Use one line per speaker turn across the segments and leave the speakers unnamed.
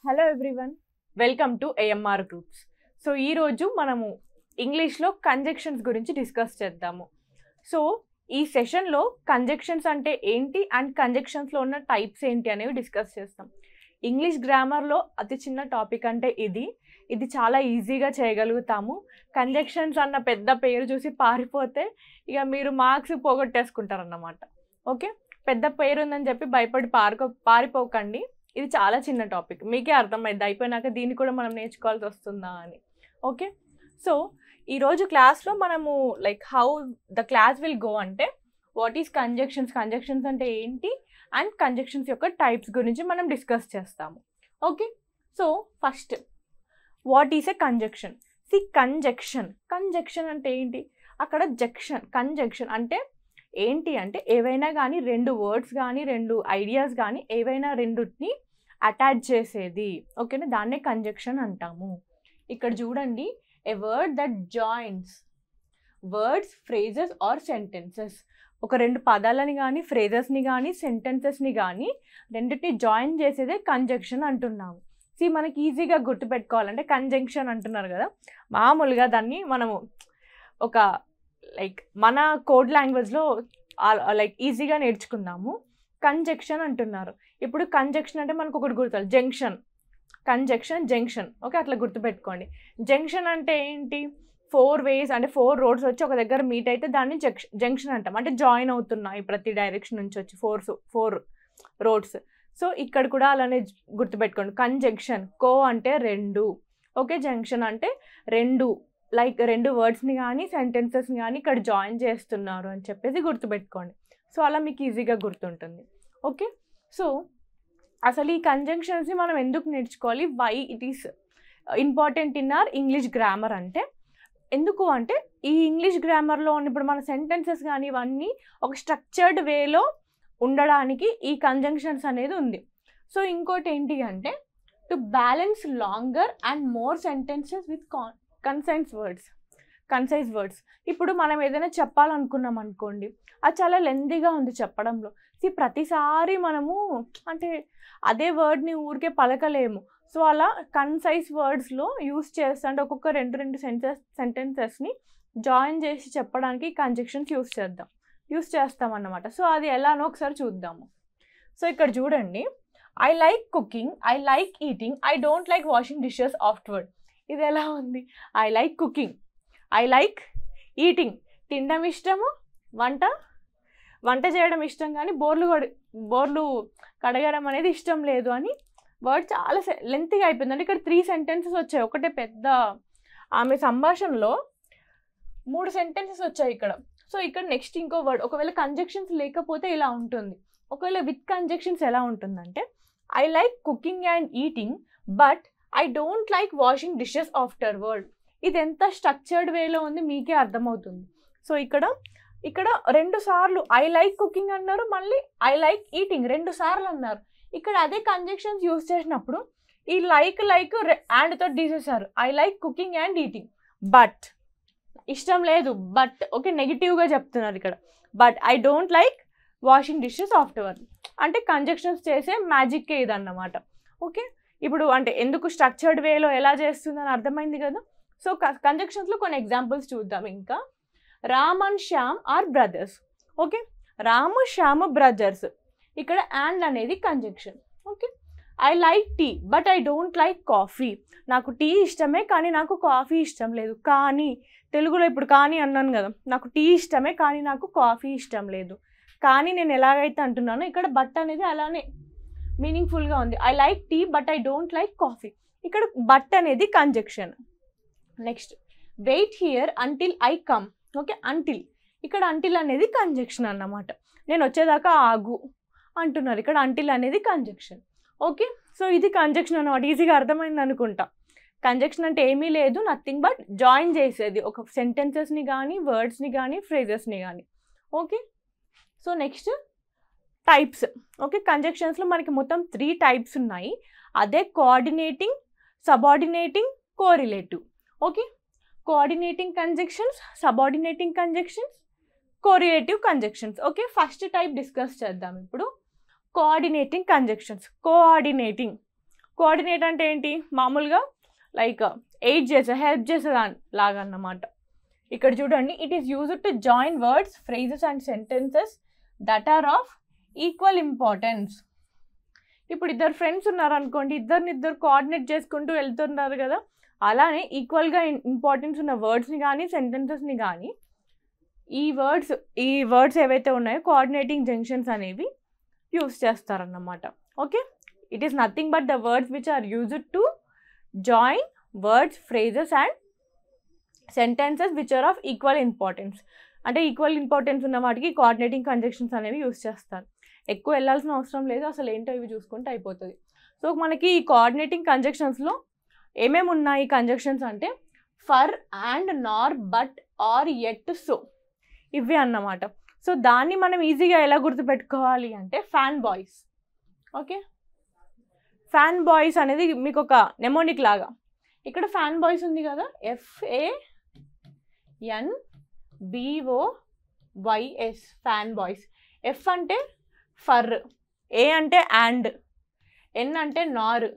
Hello everyone, welcome to AMR groups. So ఈరోజు మనము ఇంగ్లీష్లో కంజెక్షన్స్ గురించి డిస్కస్ చేద్దాము. సో ఈ సెషన్లో కంజెక్షన్స్ అంటే ఏంటి అండ్ కంజెక్షన్స్లో ఉన్న టైప్స్ ఏంటి అనేవి డిస్కస్ చేస్తాం. ఇంగ్లీష్ గ్రామర్లో అతి చిన్న టాపిక్ అంటే ఇది చాలా ఈజీగా చేయగలుగుతాము. కంజెక్షన్స్ అన్న పెద్ద పేరు చూసి పారిపోతే ఇక మీరు మార్క్స్ పోగొట్టేసుకుంటారన్నమాట. ఓకే, పెద్ద పేరు ఉందని చెప్పి భయపడి పారిపోకండి. ఇది చాలా చిన్న టాపిక్, మీకే అర్థమైంది అయిపోయినాక దీన్ని కూడా మనం నేర్చుకోవాల్సి వస్తుందా అని. ఓకే, సో ఈరోజు క్లాస్లో మనము how the class will go అంటే వాట్ ఈస్ కంజెక్షన్స్ అంటే ఏంటి అండ్ కంజెక్షన్స్ యొక్క టైప్స్ గురించి మనం డిస్కస్ చేస్తాము. Okay, so first what is a conjunction? Conjunction అంటే ఏంటి? అక్కడ కంజెక్షన్ అంటే ఏంటి అంటే ఏవైనా కానీ రెండు వర్డ్స్ కానీ రెండు ఐడియాస్ కానీ ఏవైనా రెండుని అటాచ్ చేసేది. ఓకేనా, దాన్నే కంజెక్షన్ అంటాము. ఇక్కడ చూడండి, a word that joins words, phrases or sentences. ఒక రెండు పదాలని కానీ ఫ్రేజెస్ని కానీ సెంటెన్సెస్ని కానీ రెండింటిని జాయిన్ చేసేదే కంజెక్షన్ అంటున్నాము. మనకి ఈజీగా గుర్తుపెట్టుకోవాలంటే కంజంక్షన్ అంటున్నారు కదా, మామూలుగా దాన్ని మనము ఒక మన కోడ్ లాంగ్వేజ్లో ఈజీగా నేర్చుకుందాము. కంజెక్షన్ అంటున్నారు. ఇప్పుడు కంజెక్షన్ అంటే మనకు ఒకటి గుర్తురాలి, జంక్షన్. ఓకే, అట్లా గుర్తుపెట్టుకోండి. జంక్షన్ అంటే ఏంటి? 4 ways అంటే 4 roads వచ్చి ఒక దగ్గర మీట్ అయితే దాన్ని జంక్షన్ అంటాం. అంటే జాయిన్ అవుతున్నాయి ప్రతి డైరెక్షన్ నుంచి వచ్చి 4 roads. సో ఇక్కడ కూడా అలానే గుర్తుపెట్టుకోండి. కంజంక్షన్, కో అంటే రెండు, ఓకే, జంక్షన్ అంటే రెండు, రెండు వర్డ్స్ని కానీ సెంటెన్సెస్ని కానీ ఇక్కడ జాయిన్ చేస్తున్నారు అని చెప్పేసి గుర్తుపెట్టుకోండి. సో అలా మీకు ఈజీగా గుర్తుంటుంది. ఓకే, సో అసలు ఈ కంజంక్షన్స్ని మనం ఎందుకు నేర్చుకోవాలి? Why it is important in our English grammar అంటే ఎందుకు అంటే ఈ ఇంగ్లీష్ గ్రామర్లో ఇప్పుడు మన సెంటెన్సెస్ కానీ ఇవన్నీ ఒక స్ట్రక్చర్డ్ వేలో ఉండడానికి ఈ కంజంక్షన్స్ అనేది ఉంది. సో ఇంకోటి ఏంటి అంటే to balance longer and more sentences with concise words. ఇప్పుడు మనం ఏదైనా చెప్పాలనుకున్నాం అనుకోండి, అది చాలా లెంతీగా ఉంది చెప్పడంలో. ప్రతిసారి మనము అంటే అదే వర్డ్ని ఊరికే పలకలేము. సో అలా కన్సైజ్ వర్డ్స్లో యూస్ చేస్తా అంటే ఒక్కొక్క రెండు సెంటెన్సెస్ని జాయిన్ చేసి చెప్పడానికి కంజంక్షన్స్ యూస్ చేస్తాం అన్నమాట. సో అది ఎలానో ఒకసారి చూద్దాము. సో ఇక్కడ చూడండి, I like cooking, I like eating, I don't like washing dishes afterward. ఇది ఎలా ఉంది? I like cooking, I like eating, తినడం ఇష్టము, వంట చేయడం ఇష్టం, కానీ బోర్లు కడగడం అనేది ఇష్టం లేదు అని వర్డ్ చాలా లెంతీగా అయిపోయింది. అంటే ఇక్కడ 3 sentences వచ్చాయి. ఒకటే పెద్ద ఆమె సంభాషణలో 3 sentences వచ్చాయి ఇక్కడ. సో ఇక్కడ నెక్స్ట్ ఇంకో వర్డ్, ఒకవేళ కంజంక్షన్స్ లేకపోతే ఇలా ఉంటుంది. ఒకవేళ విత్ కంజంక్షన్స్ ఎలా ఉంటుందంటే I like cooking and eating but I don't like washing dishes afterward. ఇది ఎంత స్ట్రక్చర్డ్ వేలో ఉంది మీకే అర్థమవుతుంది. సో ఇక్కడ 2 సార్లు ఐ లైక్ కుకింగ్ అన్నారు, మళ్ళీ ఐ లైక్ ఈటింగ్ 2 సార్లు అన్నారు. ఇక్కడ అదే కంజంక్షన్స్ యూస్ చేసినప్పుడు ఈ లైక్ అండ్తో తీసేశారు. I like cooking and eating but ఇష్టం లేదు, బట్ ఓకే నెగిటివ్గా చెప్తున్నారు ఇక్కడ. But I don't like washing dishes afterward అంటే కంజంక్షన్స్ చేసే మ్యాజిక్కే ఇదన్నమాట. ఓకే, ఇప్పుడు అంటే ఎందుకు స్ట్రక్చర్డ్ వేలో ఎలా చేస్తుందని అర్థమైంది కదా. సో కంజంక్షన్స్లో కొన్ని ఎగ్జాంపుల్స్ చూద్దాం. ఇంకా Ram and Shyam are brothers. Okay, Ramu Shyam brothers. ఇక్కడ అండ్ అనేది conjunction. Okay, I like tea but I don't like coffee. నాకు టీ ఇష్టమే కానీ నాకు కాఫీ ఇష్టం లేదు. కానీ తెలుగులో ఇప్పుడు కానీ అన్నాను కదా, నాకు టీ ఇష్టమే కానీ నాకు కాఫీ ఇష్టం లేదు. కానీ నేను ఎలాగైతే అంటున్నానో ఇక్కడ బట్ అనేది అలానే మీనింగ్ఫుల్గా ఉంది. I like tea but I don't like coffee. ఇక్కడ బట్ అనేది conjunction. Next wait here until I come. Okay, until, ఇక్కడ అంటిల్ అనేది కంజంక్షన్ అన్నమాట. నేను వచ్చేదాకా ఆగు అంటున్నారు, ఇక్కడ అంటిల్ అనేది కంజంక్షన్. ఓకే, సో ఇది కంజంక్షన్ అన్నమాట. ఈజీగా అర్థమైంది అనుకుంటా. కంజంక్షన్ అంటే ఏమీ లేదు, నథింగ్ బట్ జాయిన్ చేసేది ఒక సెంటెన్సెస్ని కానీ వర్డ్స్ని కానీ ఫ్రేజెస్ని కానీ. Okay, so next types. Okay, కంజంక్షన్స్లో మనకి మొత్తం 3 types ఉన్నాయి. అదే coordinating, subordinating, correlative. Okay, coordinating conjunctions, subordinating conjunctions, correlative conjunctions. Okay, first type discuss చేద్దాం ఇప్పుడు. Coordinating conjunctions. కోఆర్డినేట్ అంటే ఏంటి, మామూలుగా లైక్ ఎయిడ్ చేసే హెల్ప్ చేసే దాని లాగా అన్నమాట. ఇక్కడ చూడండి, it is used to join words, phrases and sentences that are of equal importance. ఇప్పుడు ఇద్దరు ఫ్రెండ్స్ ఉన్నారనుకోండి, ఇద్దరు కోఆర్డినేట్ చేసుకుంటూ వెళ్తున్నారు కదా, అలానే ఈక్వల్గా ఇంపార్టెన్స్ ఉన్న వర్డ్స్ని కానీ సెంటెన్సెస్ని కానీ ఈ వర్డ్స్ ఏవైతే ఉన్నాయో కోఆర్డినేటింగ్ జంక్షన్స్ అనేవి యూజ్ చేస్తారన్నమాట. Okay, it is nothing but the words which are used to join words, phrases and sentences which are of equal importance. అంటే ఈక్వల్ ఇంపార్టెన్స్ ఉన్న వాటికి కోఆర్డినేటింగ్ కంజంక్షన్స్ అనేవి యూజ్ చేస్తారు. ఎక్కువ వెళ్ళాల్సిన అవసరం లేదు, అసలు ఏంటో ఇవి చూసుకుంటే అయిపోతుంది. సో మనకి ఈ కోఆర్డినేటింగ్ కంజంక్షన్స్లో ఏమేమి ఉన్నాయి కంజంక్షన్స్ అంటే for, and, nor, but, or, yet, so ఇవి అన్నమాట. సో దాన్ని మనం ఈజీగా ఎలా గుర్తుపెట్టుకోవాలి అంటే fan boys. Okay, fan boys అనేది మీకు ఒక నెమోనిక్ లాగా. ఇక్కడ ఫ్యాన్ బాయ్స్ ఉంది కదా, FANBOYS ఫ్యాన్ బాయ్స్. ఎఫ్ అంటే ఫర్, ఏ అంటే అండ్, ఎన్ అంటే నార్,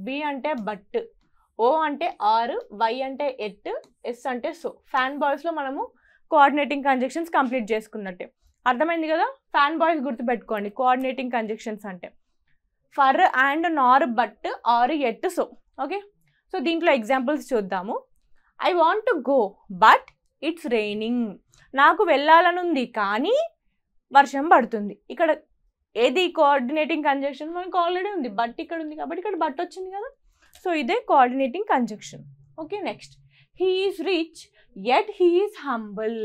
బి అంటే బట్, ఓ అంటే ఆర్, వై అంటే ఎట్, ఎస్ అంటే సో. ఫ్యాన్ బాయ్స్లో మనము కోఆర్డినేటింగ్ కంజంక్షన్స్ కంప్లీట్ చేసుకున్నట్టే. అర్థమైంది కదా, ఫ్యాన్ బాయ్స్ గుర్తుపెట్టుకోండి. కోఆర్డినేటింగ్ కంజంక్షన్స్ అంటే for, and, nor, but, or, yet, so. Okay, so దీంట్లో ఎగ్జాంపుల్స్ చూద్దాము. I want to go but it's raining. నాకు వెళ్ళాలనుంది కానీ వర్షం పడుతుంది. ఇక్కడ ఏది కోఆర్డినేటింగ్ కంజంక్షన్ మనకు ఆల్రెడీ ఉంది, బట్ ఇక్కడ ఉంది కాబట్టి ఇక్కడ బట్ వచ్చింది కదా. సో ఇదే coordinating conjunction. Okay, next he is rich yet he is humble.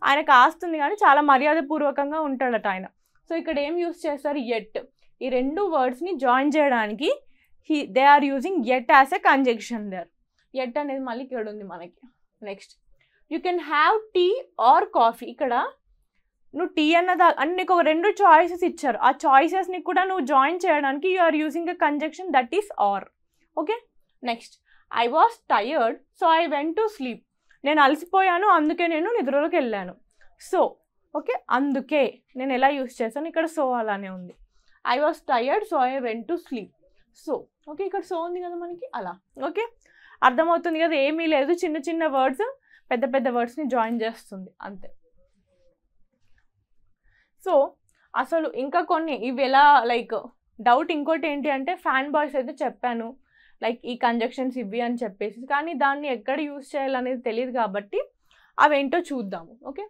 ఆయనకు ఆస్తుంది కానీ చాలా మర్యాదపూర్వకంగా ఉంటాడట ఆయన. సో ఇక్కడ ఏం యూస్ చేస్తారు, ఎట్. ఈ రెండు వర్డ్స్ని జాయిన్ చేయడానికి they are using yet as a conjunction there. Yet అనేది మళ్ళీ ఇక్కడ ఉంది మనకి. Next you can have tea or coffee. ఇక్కడ నువ్వు టీ అన్నదా అంటే నీకు ఒక రెండు చాయిసెస్ ఇచ్చారు, ఆ చాయిసెస్ని కూడా నువ్వు జాయిన్ చేయడానికి you are using a conjunction that is or. Okay, next I was tired so I went to sleep. నేను అలసిపోయాను అందుకే నేను నిద్రలోకి వెళ్ళాను. సో ఓకే, అందుకే నేను ఎలా యూస్ చేశాను, ఇక్కడ సో అలానే ఉంది. I was tired so I went to sleep. So okay, ఇక్కడ సో ఉంది కదా మనకి, అలా. ఓకే, అర్థమవుతుంది కదా, ఏమీ లేదు, చిన్న చిన్న వర్డ్స్ పెద్ద పెద్ద వర్డ్స్ని జాయిన్ చేస్తుంది అంతే. సో అసలు ఇంకా కొన్ని ఇవి ఎలా లైక్ డౌట్ ఇంకోటి ఏంటి అంటే ఫ్యాన్ బాయ్స్ అయితే చెప్పాను లైక్ ఈ కంజంక్షన్స్ ఇవి అని చెప్పేసి, కానీ దాన్ని ఎక్కడ యూజ్ చేయాలనేది తెలియదు కాబట్టి అవేంటో చూద్దాము. Okay,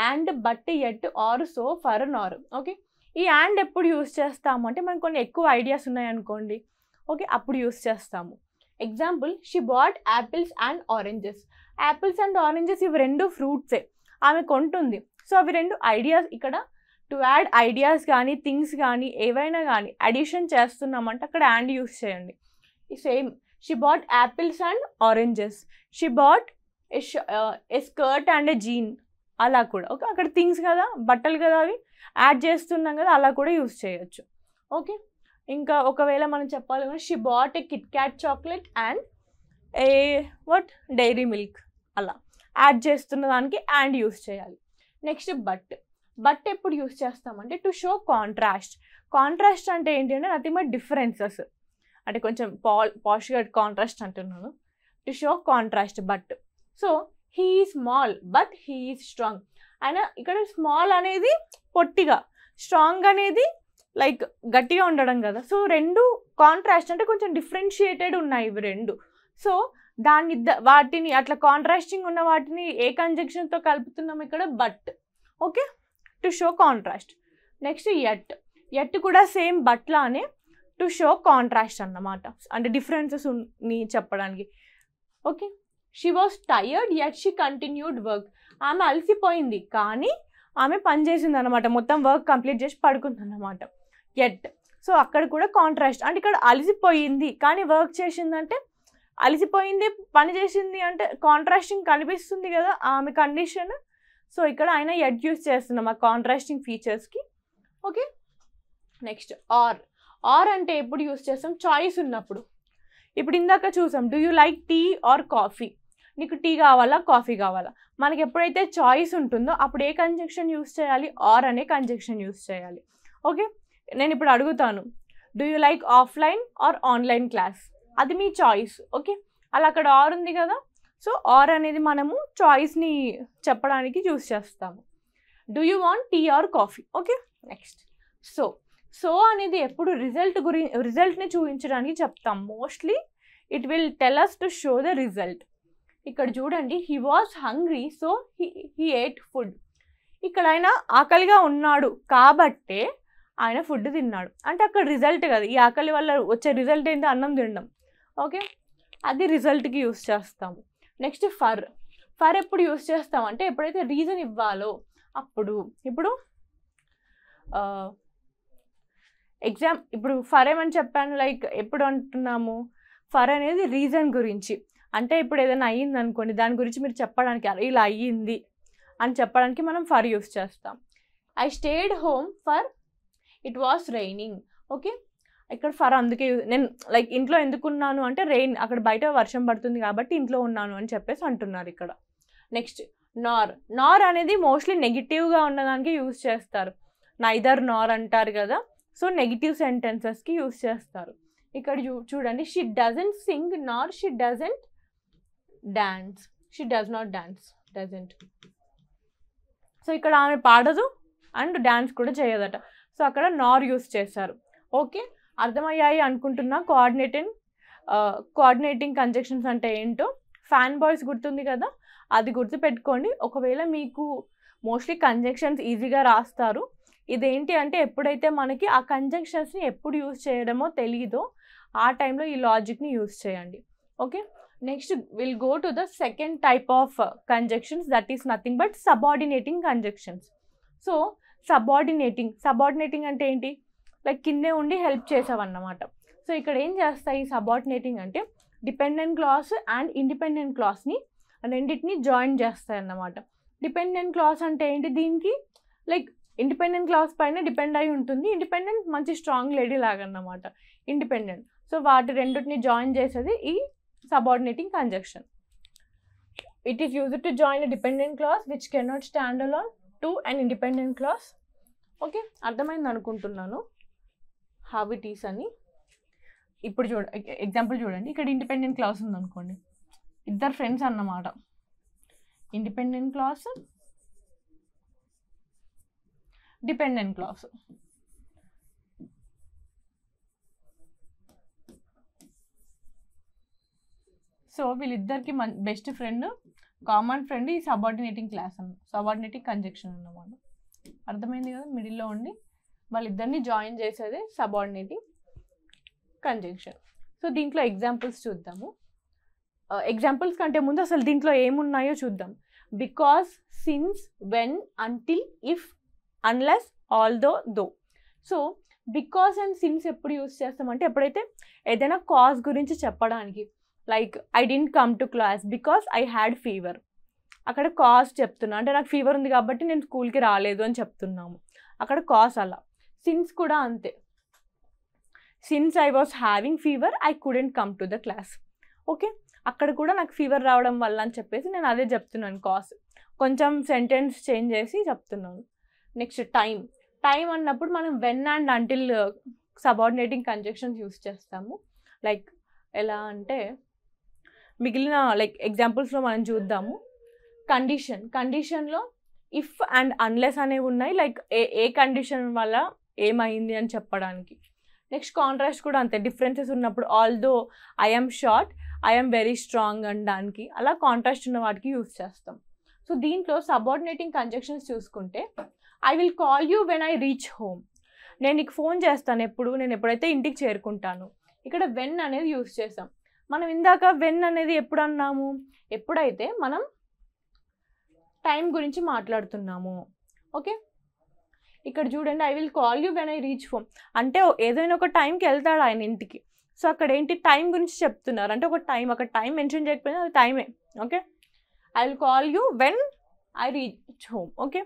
and, but, yet, or, so, for, nor. Okay, ఈ అండ్ ఎప్పుడు యూజ్ చేస్తాము అంటే మనకు కొన్ని ఎక్కువ ఐడియాస్ ఉన్నాయనుకోండి, ఓకే, అప్పుడు యూజ్ చేస్తాము. Example, she bought apples and oranges. Apples and oranges ఇవి రెండు ఫ్రూట్సే, ఆమె కొంటుంది. సో అవి రెండు ఐడియాస్. ఇక్కడ టు యాడ్ ఐడియాస్ కానీ థింగ్స్ కానీ ఏవైనా కానీ అడిషన్ చేస్తున్నామంటే అక్కడ అండ్ యూస్ చేయండి. Same, she bought apples and oranges, she bought a skirt and a jean, అలా కూడా. ఓకే, అక్కడ థింగ్స్ కదా, బట్టలు కదా, అవి యాడ్ చేస్తున్నాం కదా, అలా కూడా యూస్ చేయొచ్చు. ఓకే, ఇంకా ఒకవేళ మనం చెప్పాలి కానీ she bought a KitKat chocolate and a Dairy Milk, అలా యాడ్ చేస్తున్న దానికి అండ్ యూస్ చేయాలి. నెక్స్ట్ బట్ ఎప్పుడు యూస్ చేస్తామంటే టు షో కాంట్రాస్ట్. కాంట్రాస్ట్ అంటే ఏంటి అంటే నథింగ్ బట్ డిఫరెన్సెస్, అంటే కొంచెం పాష్గా కాంట్రాస్ట్ అంటున్నాను. To show contrast but. So he small but he strong. ఆయన ఇక్కడ స్మాల్ అనేది పొట్టిగా, స్ట్రాంగ్ అనేది లైక్ గట్టిగా ఉండడం కదా. సో రెండు కాంట్రాస్ట్ అంటే కొంచెం డిఫరెన్షియేటెడ్ ఉన్నాయి ఇవి రెండు. సో వాటిని అట్లా కాంట్రాస్టింగ్ ఉన్న వాటిని ఏ కంజంక్షన్తో కలుపుతున్నాం ఇక్కడ, but. Okay, to show contrast. Next yet కూడా సేమ్ బట్ లానే టు షో కాంట్రాస్ట్ అన్నమాట, అంటే డిఫరెన్సెస్ చెప్పడానికి. Okay, she was tired yet she continued work. ఆమె అలసిపోయింది కానీ ఆమె పని చేసింది అనమాట, మొత్తం వర్క్ కంప్లీట్ చేసి పడుకుంది అన్నమాట. ఎట్. సో అక్కడ కూడా కాంట్రాస్ట్, అంటే ఇక్కడ అలసిపోయింది కానీ వర్క్ చేసిందంటే, అలసిపోయింది పని చేసింది అంటే కాంట్రాస్టింగ్ కనిపిస్తుంది కదా ఆమె కండిషన్. సో ఇక్కడ ఆయన ఎట్ యూస్ చేస్తున్నాం ఆ కాంట్రాస్టింగ్ ఫీచర్స్కి. ఓకే, నెక్స్ట్ ఆర్ అంటే ఎప్పుడు యూస్ చేస్తాం, చాయిస్ ఉన్నప్పుడు. ఇప్పుడు ఇందాక చూసాం, do you like tea or coffee, నీకు టీ కావాలా కాఫీ కావాలా. మనకి ఎప్పుడైతే చాయిస్ ఉంటుందో అప్పుడు ఏ కంజంక్షన్ యూస్ చేయాలి, ఆర్ అనే కంజంక్షన్ యూస్ చేయాలి. ఓకే, నేను ఇప్పుడు అడుగుతాను, do you like offline or online class, అది మీ చాయిస్. ఓకే, అలా అక్కడ ఆర్ ఉంది కదా, సో ఆర్ అనేది మనము చాయిస్ని చెప్పడానికి యూస్ చేస్తాము. Do you want tea or coffee. Okay, next so అనేది ఎప్పుడు రిజల్ట్ని చూపించడానికి చెప్తాం. Mostly it will tell us to show the result. ఇక్కడ చూడండి, he was hungry so he ate food. ఇక్కడ ఆయన ఆకలిగా ఉన్నాడు కాబట్టే ఆయన ఫుడ్ తిన్నాడు, అంటే అక్కడ రిజల్ట్ కదా, ఈ ఆకలి వల్ల వచ్చే రిజల్ట్ ఏంటి, అన్నం తినడం. ఓకే, అది రిజల్ట్కి యూస్ చేస్తాము. నెక్స్ట్ ఫర్ ఎప్పుడు యూస్ చేస్తామంటే ఎప్పుడైతే రీజన్ ఇవ్వాలో అప్పుడు. ఇప్పుడు ఇప్పుడు ఫర్ ఏమని చెప్పాను, లైక్ ఎప్పుడు అంటున్నాము, ఫర్ అనేది రీజన్ గురించి. అంటే ఇప్పుడు ఏదైనా అయ్యింది అనుకోండి, దాని గురించి మీరు చెప్పడానికి ఇలా అయ్యింది అని చెప్పడానికి మనం ఫర్ యూస్ చేస్తాం. I stayed home for it was raining. Okay, ఇక్కడ ఫర్ అందుకే నేను లైక్ ఇంట్లో ఎందుకున్నాను అంటే రెయిన్, అక్కడ బయట వర్షం పడుతుంది కాబట్టి ఇంట్లో ఉన్నాను అని చెప్పేసి అంటున్నారు ఇక్కడ. నెక్స్ట్ నార్ అనేది మోస్ట్లీ నెగిటివ్గా ఉన్నదానికి యూస్ చేస్తారు. నైదర్ నార్ అంటారు కదా, సో నెగిటివ్ సెంటెన్సెస్కి యూస్ చేస్తారు. ఇక్కడ చూడండి, she doesn't Singh Nar she doesn't dance. She does not dance, doesn't. So ఇక్కడ ఆమె పాడదు అండ్ డాన్స్ కూడా చేయదట, సో అక్కడ నార్ యూస్ చేశారు. ఓకే, అర్థమయ్యాయి అనుకుంటున్నా. కోఆర్డినేటింగ్ కంజంక్షన్స్ అంటే ఏంటో. ఫ్యాన్ బాయ్స్ గుర్తుంది కదా, అది గుర్తుపెట్టుకోండి. ఒకవేళ మీకు మోస్ట్లీ కంజంక్షన్స్ ఈజీగా రాస్తారు. ఇదేంటి అంటే ఎప్పుడైతే మనకి ఆ కంజంక్షన్స్ని ఎప్పుడు యూజ్ చేయడమో తెలీదో ఆ టైంలో ఈ లాజిక్ని యూజ్ చేయండి. Okay, next will go to the second type of conjunctions, that is nothing but subordinating conjunctions. So subordinating అంటే ఏంటి, లైక్ కిందే ఉండి హెల్ప్ చేసావన్నమాట. సో ఇక్కడ ఏం చేస్తాయి సబార్డినేటింగ్ అంటే డిపెండెంట్ క్లాస్ అండ్ ఇండిపెండెంట్ క్లాస్ని రెండింటిని జాయిన్ చేస్తాయి అన్నమాట. డిపెండెంట్ క్లాస్ అంటే ఏంటి, దీనికి లైక్ ఇండిపెండెంట్ క్లాస్ పైన డిపెండ్ అయి ఉంటుంది. ఇండిపెండెంట్ మంచి స్ట్రాంగ్ లేడీ లాగా అన్నమాట ఇండిపెండెంట్. సో వాటి రెండింటిని జాయిన్ చేసేది ఈ subordinating conjunction. It is used to join a dependent class which cannot stand alone to an independent class. Okay, అర్థమైంది అనుకుంటున్నాను హౌ ఇట్ ఈస్ అని. ఇప్పుడు ఎగ్జాంపుల్ చూడండి, ఇక్కడ ఇండిపెండెంట్ క్లాస్ ఉందనుకోండి, ఇద్దరు ఫ్రెండ్స్ అన్నమాట. Independent class, dependent class. So వీళ్ళిద్దరికి బెస్ట్ ఫ్రెండ్, కామన్ ఫ్రెండ్ ఈ సబార్డినేటింగ్ క్లాస్ సబార్డినేటింగ్ కంజంక్షన్ అన్నమాట. అర్థమైంది కదా, మిడిల్లో ఉండి వాళ్ళిద్దరిని జాయిన్ చేసేది సబార్డినేటింగ్ కంజంక్షన్. సో దీంట్లో ఎగ్జాంపుల్స్ చూద్దాము. ఎగ్జాంపుల్స్ కంటే ముందు అసలు దీంట్లో ఏమున్నాయో చూద్దాం. Because, since, when, until, if, unless, although, though. So because and since ఎప్పుడు యూస్ చేస్తామంటే ఎప్పుడైతే ఏదైనా కాజ్ గురించి చెప్పడానికి, like I didn't come to class because I had fever. అక్కడ కాజ్ చెప్తున్నా, అంటే నాకు ఫీవర్ ఉంది కాబట్టి నేను స్కూల్కి రాలేదు అని చెప్తున్నాము, అక్కడ కాజ్. అలా సిన్స్ కూడా అంతే, since I was having fever I couldn't come to the class. Okay, అక్కడ కూడా నాకు ఫీవర్ రావడం వల్ల అని చెప్పేసి నేను అదే చెప్తున్నాను కాజ్, కొంచెం సెంటెన్స్ చేంజ్ చేసి చెప్తున్నాను. నెక్స్ట్ టైం అన్నప్పుడు మనం when and until subordinating conjunctions use చేస్తాము. లైక్ ఎలా అంటే మిగిలిన లైక్ ఎగ్జాంపుల్స్లో మనం చూద్దాము. కండిషన్లో ఇఫ్ అండ్ అన్లెస్ అనేవి ఉన్నాయి, లైక్ ఏ కండిషన్ వల్ల ఏమైంది అని చెప్పడానికి. నెక్స్ట్ కాంట్రాస్ట్ కూడా అంతే, డిఫరెన్సెస్ ఉన్నప్పుడు although I'm short I'm very strong అనడానికి, అలా కాంట్రాస్ట్ ఉన్న వాటికి యూస్ చేస్తాం. సో దీంట్లో సబార్డినేటింగ్ కంజంక్షన్స్ చూసుకుంటే I will call you when I reach home, నేను నీకు ఫోన్ చేస్తాను నేను ఎప్పుడైతే ఇంటికి చేరుకుంటాను. ఇక్కడ వెన్ అనేది యూస్ చేస్తాం. మనం ఇందాక వెన్ అనేది ఎప్పుడు అన్నాము, ఎప్పుడైతే మనం టైం గురించి మాట్లాడుతున్నాము. ఓకే, ఇక్కడ చూడండి, I will call you when I reach home అంటే ఏదైనా ఒక టైంకి వెళ్తాడు ఆయన ఇంటికి. సో అక్కడ ఏంటి, టైం గురించి చెప్తున్నారు, అంటే ఒక టైం మెన్షన్ చేయకపోయినా అది టైమే. Okay, I will call you when I reach home. Okay,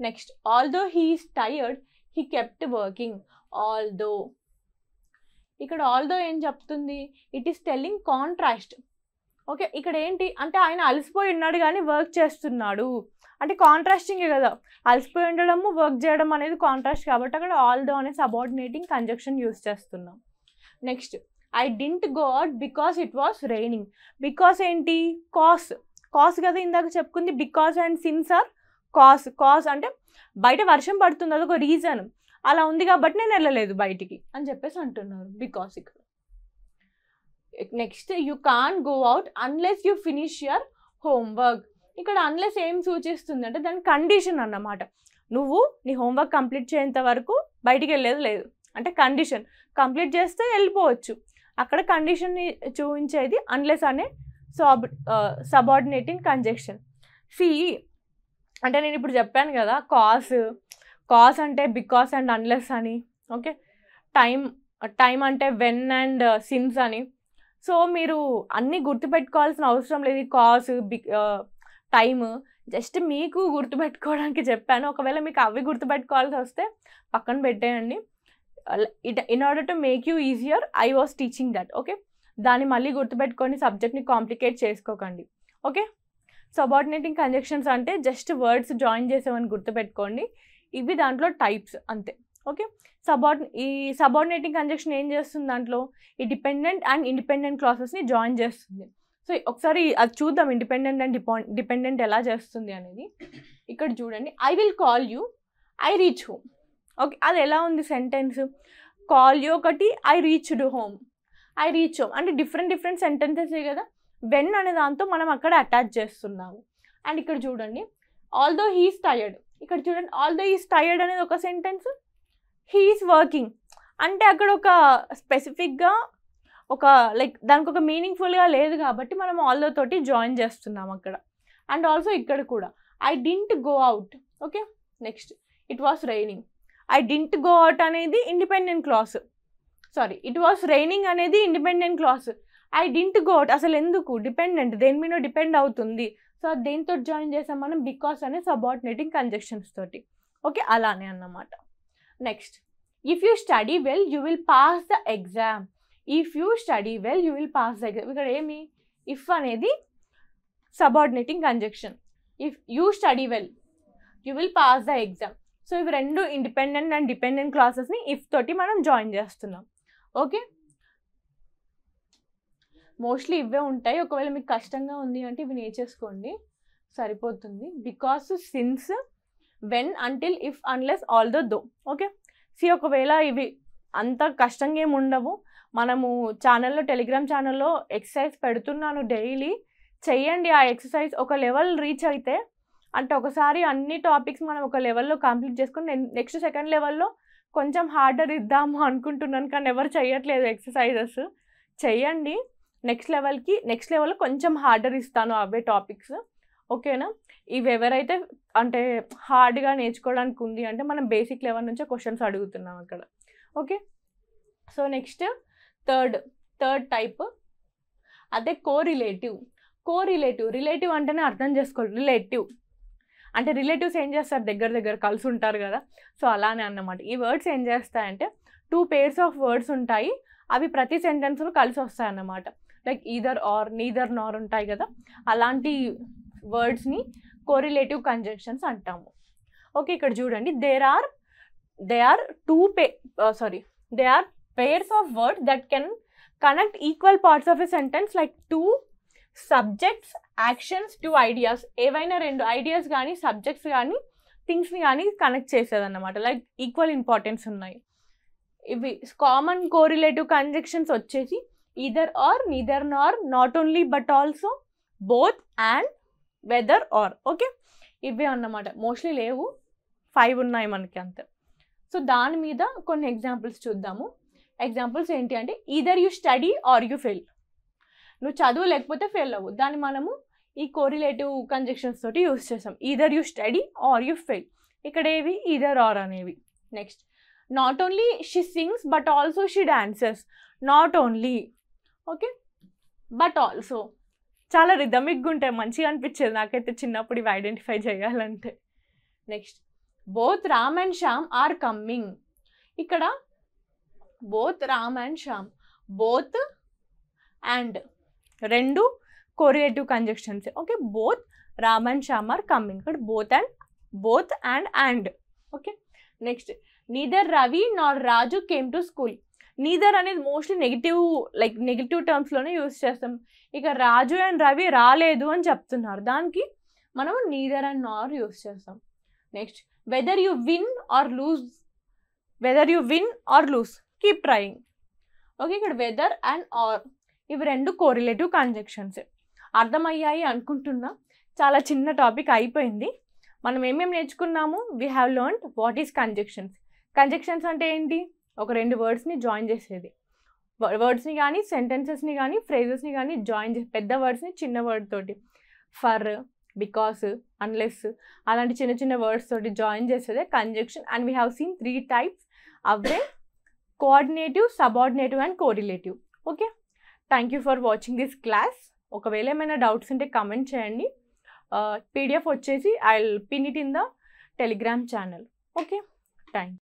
next although he is tired he kept working. Although, ఇక్కడ ఆల్దో ఏం చెప్తుంది, it is telling contrast. Okay, ఇక్కడ ఏంటి అంటే ఆయన అలసిపోయి ఉన్నాడు కానీ వర్క్ చేస్తున్నాడు అంటే కాంట్రాస్టింగే కదా, అలసిపోయి ఉండడము వర్క్ చేయడం అనేది కాంట్రాస్ట్ కాబట్టి అక్కడ ఆల్దో అనే సబార్డినేటింగ్ కంజంక్షన్ యూస్ చేస్తున్నాం. Next I didn't go out because it was raining. Because ఏంటి, కాస్ కదా ఇందాక చెప్పుకుంది, because and since or cause అంటే బయట వర్షం పడుతుంది అదొక రీజన్, అలా ఉంది కాబట్టి నేను వెళ్ళలేదు బయటికి అని చెప్పేసి అంటున్నారు బికాస్ ఇక్కడ. Next you can go out unless you finish your homework. ఇక్కడ అన్లెస్ ఏం సూచిస్తుంది అంటే దాని కండిషన్ అన్నమాట, నువ్వు నీ హోంవర్క్ కంప్లీట్ చేసేంత వరకు బయటికి వెళ్ళేది లేదు అంటే కండిషన్, కంప్లీట్ చేస్తే వెళ్ళిపోవచ్చు, అక్కడ కండిషన్ని చూపించేది అన్లెస్ అనే సబార్డినేటింగ్ కంజంక్షన్. అంటే నేను ఇప్పుడు చెప్పాను కదా కాస్ అంటే బికాస్ అండ్ అన్లెస్ అని, ఓకే, టైం అంటే వెన్ అండ్ సిన్స్ అని. సో మీరు అన్నీ గుర్తుపెట్టుకోవాల్సిన అవసరం లేదు, కాస్ టైమ్ జస్ట్ మీకు గుర్తుపెట్టుకోవడానికి చెప్పాను. ఒకవేళ మీకు అవి గుర్తుపెట్టుకోవాల్సి వస్తే పక్కన పెట్టేయండి. In order to make you easier I was teaching that. Okay, దాన్ని మళ్ళీ గుర్తుపెట్టుకొని సబ్జెక్ట్ని కాంప్లికేట్ చేసుకోకండి. ఓకే, సబార్డినేటింగ్ కంజంక్షన్స్ అంటే జస్ట్ వర్డ్స్ జాయిన్ చేసామని గుర్తుపెట్టుకోండి, ఇవి దాంట్లో టైప్స్ అంతే. ఓకే, ఈ సబార్డినేటింగ్ కంజంక్షన్ ఏం చేస్తుంది దాంట్లో, ఈ డిపెండెంట్ అండ్ ఇండిపెండెంట్ క్లాసెస్ని జాయిన్ చేస్తుంది. సో ఒకసారి అది చూద్దాం ఇండిపెండెంట్ అండ్ డిపెండెంట్ ఎలా చేస్తుంది అనేది. ఇక్కడ చూడండి, I will call you, I reach home. Okay, అది ఎలా ఉంది సెంటెన్స్, కాల్ యూ ఒకటి, I reached home, I reach home అంటే డిఫరెంట్ సెంటెన్సెస్ కదా, వెన్ అనే దాంతో మనం అక్కడ అటాచ్ చేస్తున్నాము. అండ్ ఇక్కడ చూడండి, ఆల్దో హీస్ టైర్డ్, ఇక్కడ చూడండి ఆల్దో హీస్ టైర్డ్ అనేది ఒక సెంటెన్స్, హీఈస్ వర్కింగ్ అంటే అక్కడ ఒక స్పెసిఫిక్గా ఒక లైక్ దానికి ఒక మీనింగ్ఫుల్గా లేదు కాబట్టి మనం ఆల్దో తోటి జాయిన్ చేస్తున్నాం అక్కడ. అండ్ ఆల్సో ఇక్కడ కూడా I didn't go out. Okay, next it was raining, I didn't go out అనేది independent clause, sorry it was raining అనేది independent clause, I didn't go out అసలు ఎందుకు, డిపెండెంట్ దేని మీద డిపెండ్ అవుతుంది, సో దేనితో జాయిన్ చేసాం మనం, బికాస్ అనే సబార్డినేటింగ్ కంజంక్షన్స్ తోటి. ఓకే, అలానే అన్నమాట. Next if you study well you will pass the exam, if you study well you will pass the exam. ఇక్కడ ఏమి, ఇఫ్ అనేది subordinating conjunction, if you study well you will pass the exam. So ఇవి రెండు independent and dependent క్లాసెస్ని if తోటి మనం join చేస్తున్నాం. Okay, mostly ఇవే ఉంటాయి, ఒకవేళ మీకు కష్టంగా ఉంది అంటే ఇవి నేర్చేసుకోండి సరిపోతుంది. Because, since, when, until, if, unless, although, though. Okay, ఒకవేళ ఇవి అంత కష్టంగా ఏమి ఉండవు, మనము ఛానల్లో టెలిగ్రామ్ ఛానల్లో ఎక్సర్సైజ్ పెడుతున్నాను, డైలీ చెయ్యండి. ఆ ఎక్సర్సైజ్ ఒక లెవెల్ రీచ్ అయితే అంటే ఒకసారి అన్ని టాపిక్స్ మనం ఒక లెవెల్లో కంప్లీట్ చేసుకుని నెక్స్ట్ సెకండ్ లెవెల్లో కొంచెం హార్డర్ ఇద్దాము అనుకుంటున్నాను, కానీ ఎవరు చేయట్లేదు ఎక్సర్సైజెస్. చెయ్యండి, నెక్స్ట్ లెవెల్లో కొంచెం హార్డర్ ఇస్తాను అవే టాపిక్స్. ఓకేనా, ఇవి ఎవరైతే అంటే హార్డ్గా నేర్చుకోవడానికి ఉంది అంటే మనం బేసిక్ లెవెల్ నుంచే క్వశ్చన్స్ అడుగుతున్నాం అక్కడ. Okay, so next third type అదే రిలేటివ్ అంటేనే అర్థం చేసుకోవాలి. రిలేటివ్ అంటే రిలేటివ్స్ ఏం చేస్తారు, దగ్గర కలిసి ఉంటారు కదా, సో అలానే అన్నమాట. ఈ వర్డ్స్ ఏం చేస్తాయంటే 2 pairs ఆఫ్ వర్డ్స్ ఉంటాయి, అవి ప్రతి సెంటెన్స్లో కలిసి వస్తాయి అన్నమాట. లైక్ ఈదర్ ఆర్, నీదర్ నార్ ఉంటాయి కదా, అలాంటి వర్డ్స్ని కోరిలేటివ్ కంజంక్షన్స్ అంటాము. ఓకే, ఇక్కడ చూడండి, they are pairs of words that can connect equal parts of a sentence like 2 subjects, actions, 2 ideas. ఏవైనా 2 ఐడియాస్ కానీ సబ్జెక్ట్స్ కానీ థింగ్స్ని కానీ కనెక్ట్ చేసేదన్నమాట, లైక్ ఈక్వల్ ఇంపార్టెన్స్ ఉన్నాయి. ఇవి కామన్ కోరిలేటివ్ కంజంక్షన్స్ వచ్చేసి either or, neither nor, not only but also, both, and, whether, or. Okay, ఇవే అన్నమాట. మోస్ట్లీ లేవు, 5 ఉన్నాయి మనకి అంతే. సో దాని మీద కొన్ని ఎగ్జాంపుల్స్ చూద్దాము. ఎగ్జాంపుల్స్ ఏంటి అంటే, either you study or you fail, నువ్వు చదువు లేకపోతే ఫెయిల్ అవ్వు, దాన్ని మనము ఈ కోరిలేటివ్ కంజంక్షన్స్ తోటి యూస్ చేసాం. Either you study or you fail, ఇక్కడ ఏవి ఈదర్ ఆర్ అనేవి. Next, not only she sings but also she dances, not only, okay, but also. చాలా రిథమిక్గా ఉంటాయి, మంచిగా అనిపించేది నాకైతే చిన్నప్పుడు ఇవి ఐడెంటిఫై చేయాలంటే. Next, both Ram and Shyam are coming, ఇక్కడ both Ram and Shyam, both and 2 correlative conjunctions. Okay, both Ram and Shyam are coming. ఇక్కడ both and. Okay, next neither Ravi nor Raju came to school. Neither అనేది మోస్ట్లీ నెగిటివ్ టర్మ్స్లోనే యూజ్ చేస్తాం. ఇక రాజు అండ్ రవి రాలేదు అని చెప్తున్నారు, దానికి మనం నీదర్ అండ్ నార్ యూజ్ చేస్తాం. Next whether you win or lose keep trying. Okay, ఇక్కడ వెదర్ అండ్ ఆర్ ఇవి రెండు కోరిలేటివ్ కంజంక్షన్స్. అర్థమయ్యాయి అనుకుంటున్నా. చాలా చిన్న టాపిక్ అయిపోయింది. మనం ఏమేమి నేర్చుకున్నాము? We have learned what is conjunctions. Conjunctions అంటే ఏంటి? ఒక రెండు వర్డ్స్ని జాయిన్ చేసేది. వర్డ్స్ని కానీ సెంటెన్సెస్ని కానీ ఫ్రేజెస్ని కానీ జాయిన్ చేసి, పెద్ద వర్డ్స్ని చిన్న వర్డ్ తోటి, ఫర్, బికాస్, అన్లెస్ అలాంటి చిన్న చిన్న వర్డ్స్ తోటి జాయిన్ చేసేదే conjunction. And we have seen 3 types, away coordinative, subordinative and correlative. Okay, thank you for watching this class. ఒకవేళ ఏమైనా డౌట్స్ ఉంటే కమెంట్ చేయండి. PDF వచ్చేసి I will pin it in the Telegram channel. Okay, thank you.